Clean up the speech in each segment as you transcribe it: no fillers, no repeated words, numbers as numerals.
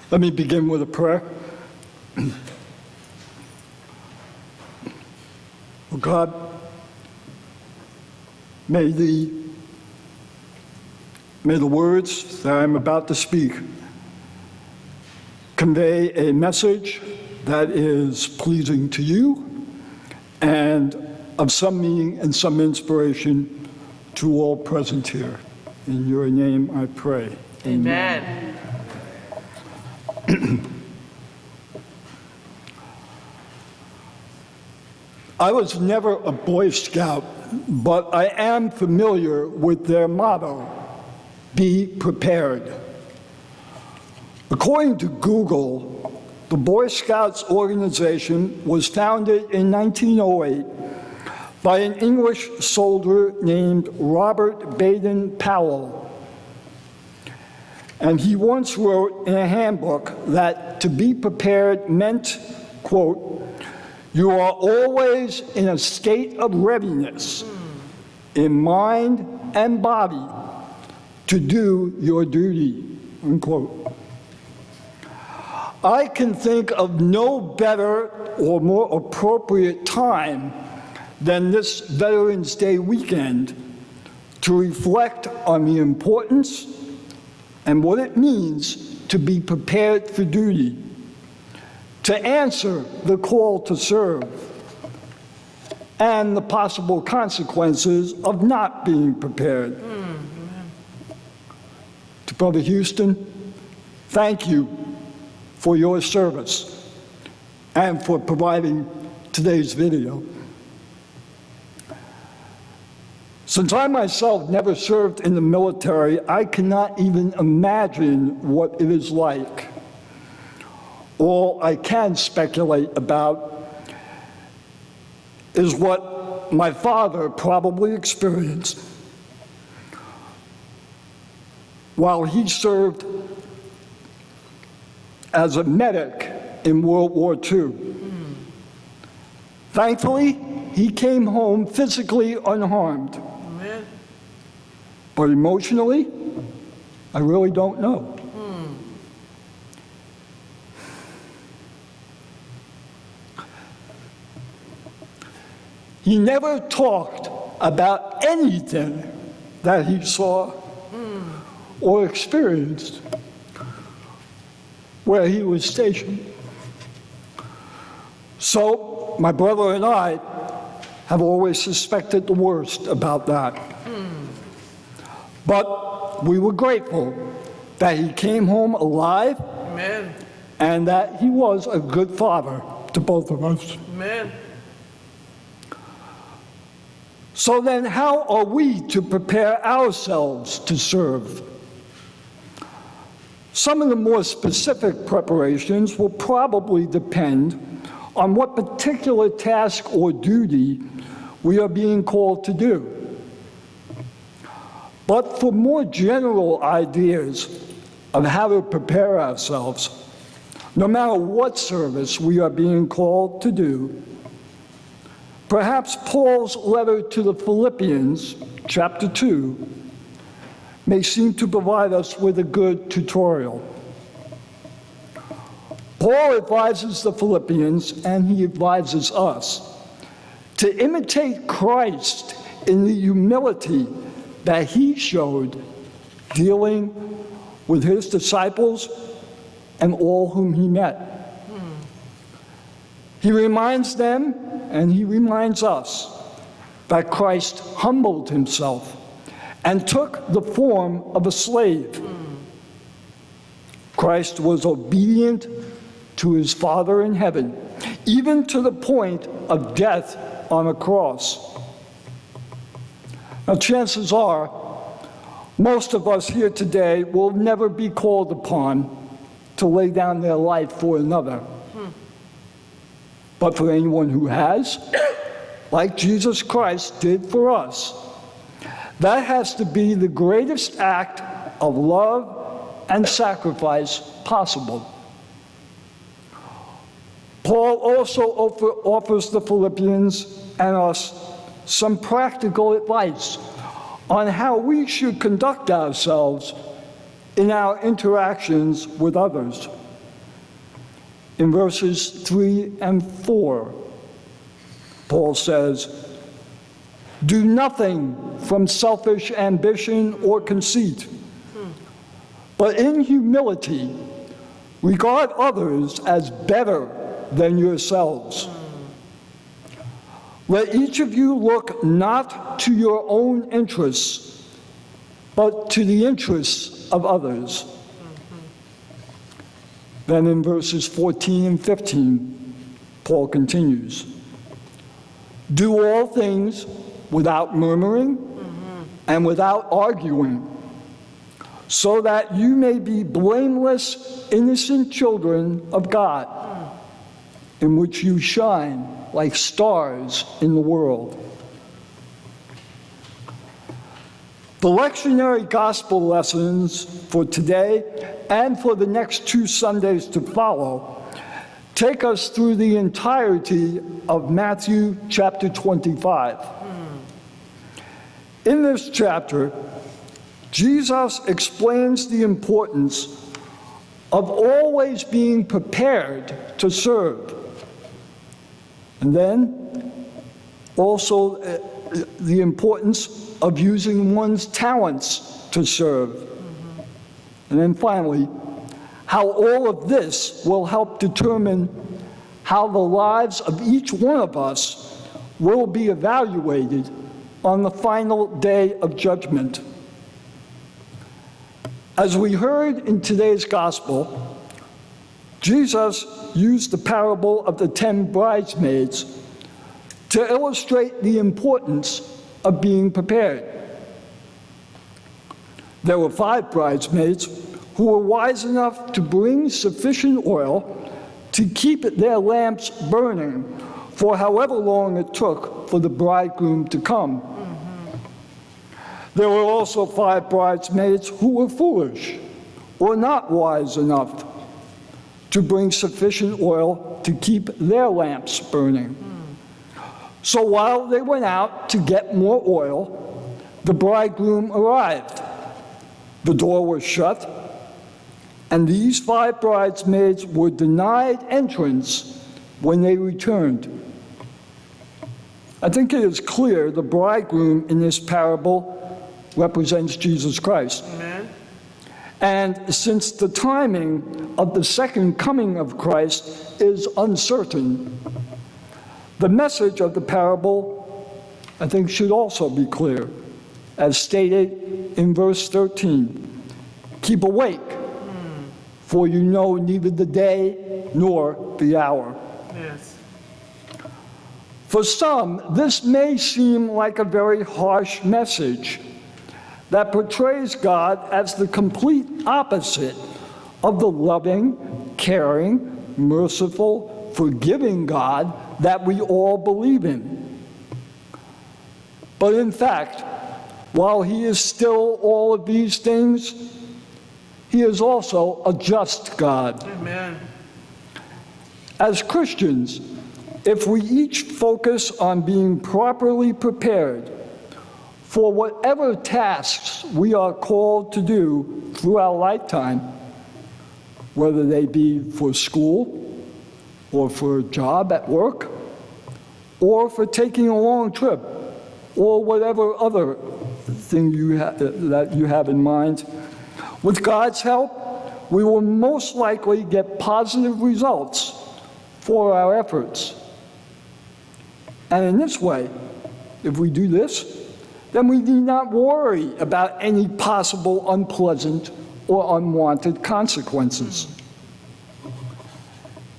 Let me begin with a prayer. Oh God, may the words that I'm about to speak convey a message that is pleasing to you and of some meaning and some inspiration to all present here. In your name I pray. Amen. I was never a Boy Scout, but I am familiar with their motto, be prepared. According to Google, the Boy Scouts organization was founded in 1908 by an English soldier named Robert Baden-Powell. And he once wrote in a handbook that to be prepared meant, quote, "You are always in a state of readiness, in mind and body, to do your duty," unquote. I can think of no better or more appropriate time than this Veterans Day weekend to reflect on the importance and what it means to be prepared for duty, to answer the call to serve, and the possible consequences of not being prepared. To Brother Houston, thank you for your service and for providing today's video. Since I myself never served in the military, I cannot even imagine what it is like. All I can speculate about is what my father probably experienced while he served as a medic in World War II. Thankfully, he came home physically unharmed. Amen. But emotionally, I really don't know. He never talked about anything that he saw or experienced where he was stationed. So my brother and I have always suspected the worst about that. But we were grateful that he came home alive. Amen. And that he was a good father to both of us. Amen. So then how are we to prepare ourselves to serve? Some of the more specific preparations will probably depend on what particular task or duty we are being called to do. But for more general ideas of how to prepare ourselves, no matter what service we are being called to do, perhaps Paul's letter to the Philippians, chapter 2, may seem to provide us with a good tutorial. Paul advises the Philippians, and he advises us, to imitate Christ in the humility that he showed dealing with his disciples and all whom he met. He reminds them, and he reminds us, that Christ humbled himself and took the form of a slave. Christ was obedient to his Father in heaven, even to the point of death on a cross. Now, chances are, most of us here today will never be called upon to lay down their life for another. But for anyone who has, like Jesus Christ did for us, that has to be the greatest act of love and sacrifice possible. Paul also offers the Philippians and us some practical advice on how we should conduct ourselves in our interactions with others. In verses 3 and 4, Paul says, "Do nothing from selfish ambition or conceit, but in humility regard others as better than yourselves. Let each of you look not to your own interests, but to the interests of others." Then in verses 14 and 15, Paul continues, "Do all things without murmuring and without arguing, so that you may be blameless, innocent children of God, in which you shine like stars in the world." The lectionary gospel lessons for today and for the next 2 Sundays to follow take us through the entirety of Matthew chapter 25. In this chapter, Jesus explains the importance of always being prepared to serve. And then also the importance of using one's talents to serve. And then finally, how all of this will help determine how the lives of each one of us will be evaluated on the final day of judgment. As we heard in today's gospel, Jesus used the parable of the 10 bridesmaids to illustrate the importance of being prepared. There were 5 bridesmaids who were wise enough to bring sufficient oil to keep their lamps burning for however long it took for the bridegroom to come. There were also 5 bridesmaids who were foolish or not wise enough to bring sufficient oil to keep their lamps burning. So while they went out to get more oil, the bridegroom arrived. The door was shut, and these 5 bridesmaids were denied entrance when they returned. I think it is clear the bridegroom in this parable represents Jesus Christ. Amen. And since the timing of the second coming of Christ is uncertain, the message of the parable, I think, should also be clear, as stated in verse 13. "Keep awake, for you know neither the day nor the hour." Yes. For some, this may seem like a very harsh message that portrays God as the complete opposite of the loving, caring, merciful, forgiving God that we all believe in. But in fact, while he is still all of these things, he is also a just God. Amen. As Christians, if we each focus on being properly prepared for whatever tasks we are called to do through our lifetime, whether they be for school, or for a job at work, or for taking a long trip, or whatever other thing that you have in mind. With God's help, we will most likely get positive results for our efforts. And in this way, if we do this, then we need not worry about any possible unpleasant or unwanted consequences.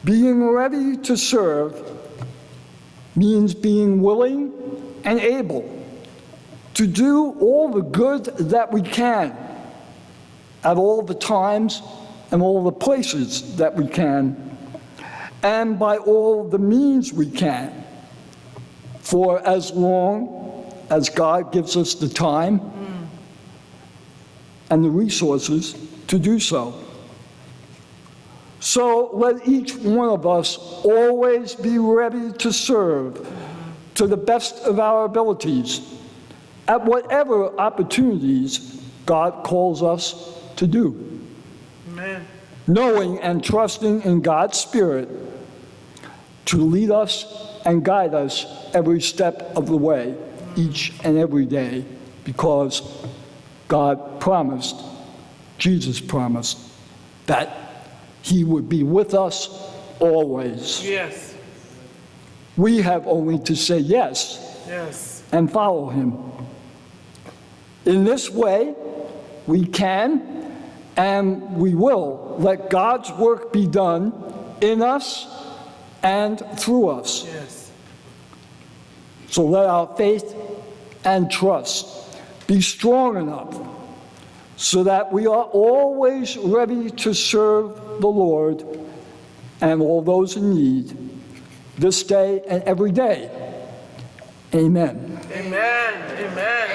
Being ready to serve means being willing and able to do all the good that we can at all the times and all the places that we can, and by all the means we can, for as long as God gives us the time and the resources to do so. So let each one of us always be ready to serve to the best of our abilities at whatever opportunities God calls us to do. Amen. Knowing and trusting in God's Spirit to lead us and guide us every step of the way, each and every day, because God promised, Jesus promised, that he would be with us always. Yes. We have only to say yes, Yes. and follow him. In this way, we can and we will let God's work be done in us and through us. Yes. So let our faith and trust be strong enough so that we are always ready to serve the Lord and all those in need this day and every day. Amen. Amen. Amen.